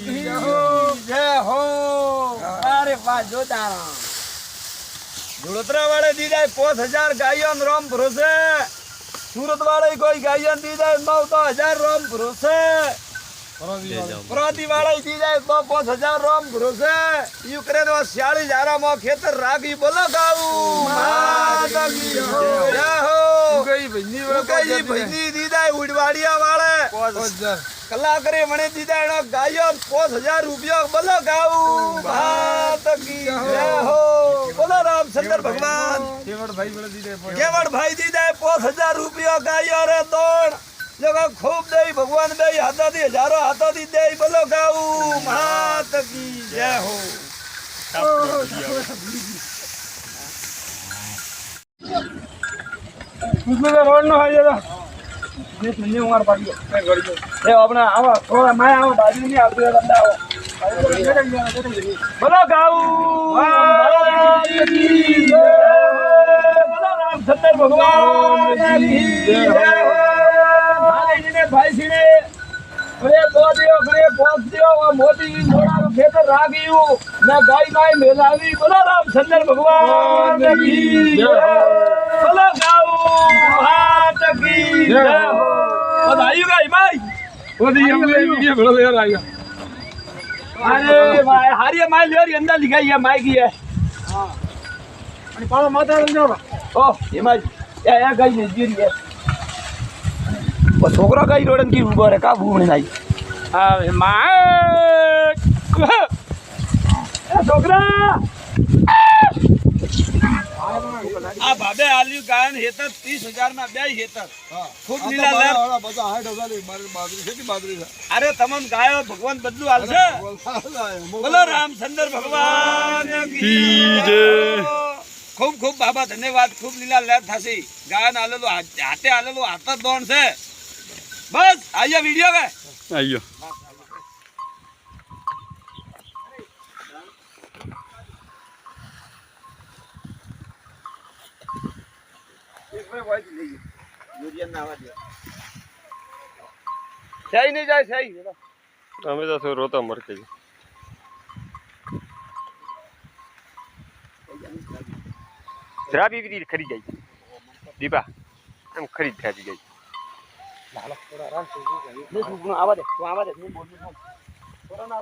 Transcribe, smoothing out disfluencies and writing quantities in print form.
કી જય હો અરે વાહ જોતારા જોડતરા વાળે દીધા 5000 ગાયો રોમ ભરોસે સુરત વાળે કોઈ ગાયો દીધા 9000 રોમ ભરોસે પ્રાંતિ વાળા દીધા 5000 રોમ ભરોસે યુક્રેન વા 46000 માં ખેતર રાખી બોલો ગાવું માતા કી જય હો ગઈ ભઈની દીધા ઉડવાડિયા વાળે 5000 કલાકરે મને દીધા એનો ગાયો 5000 રૂપિયા બોલો ગાવું માતા કી જય હો બોલો રામચંદ્ર ભગવાન કેવડ ભાઈ દીધા 5000 રૂપિયા ગાયો રે તોડ જગા ખૂબ દઈ ભગવાન દઈ હાથાથી હજારો હાથાથી દઈ બોલો ગાવું માતા કી જય હો રોડ નો હાજર મને ઉંગાર પાડી એ આપણે આવા થોડા માય આવા બાજુ ની આવતી રંડા આવો બોલો ગાવું માતા કી જય બોલો રામચંદ્ર ભગવાન કી જય ભાઈ सीने अरे दो दियो अरे पांच दियो मोदी मोड़ा खेतर रागियो ना गाय गाय मेलावी बोलो रामचंद्र भगवान की जय बोलो गाओ हाथ की जय हो बधाई गाय माई मोदी हम वीडियो बड़ा ले आएगा अरे भाई हारिया माई ले रही अंदर लिखाई है माई की है हां અને પાળો માતા રંજાવ ઓ એ માઈ એ ગાય ને જીરી है છોકરો કઈ રોડન કી ઉભો રે કા ભૂમણી નાઈ આવે માં એ છોકરા આ બાબે આલ્યું ગાયન હેતર 30000 ના બે હેતર ખૂબ લીલા લેર બધા 60000 ની મારી બાદરી છે કે બાદરી છે અરે તમન ગાયો ભગવાન બદલું હાલશે બોલો રામચંદ્ર ભગવાન કી જય ખૂબ ખૂબ બાબા ધન્યવાદ ખૂબ લીલા લેર થાસી ગાયન આલેલો હાથે આલેલો હાથ દોણ છે बस आइए वीडियो में आइए सही नहीं जाए सही हमें तो रोता मर के शराबी भी खरीद गई दीपा हम खरीद खा गई થોડા આવા દે હું બોલું થોડા ના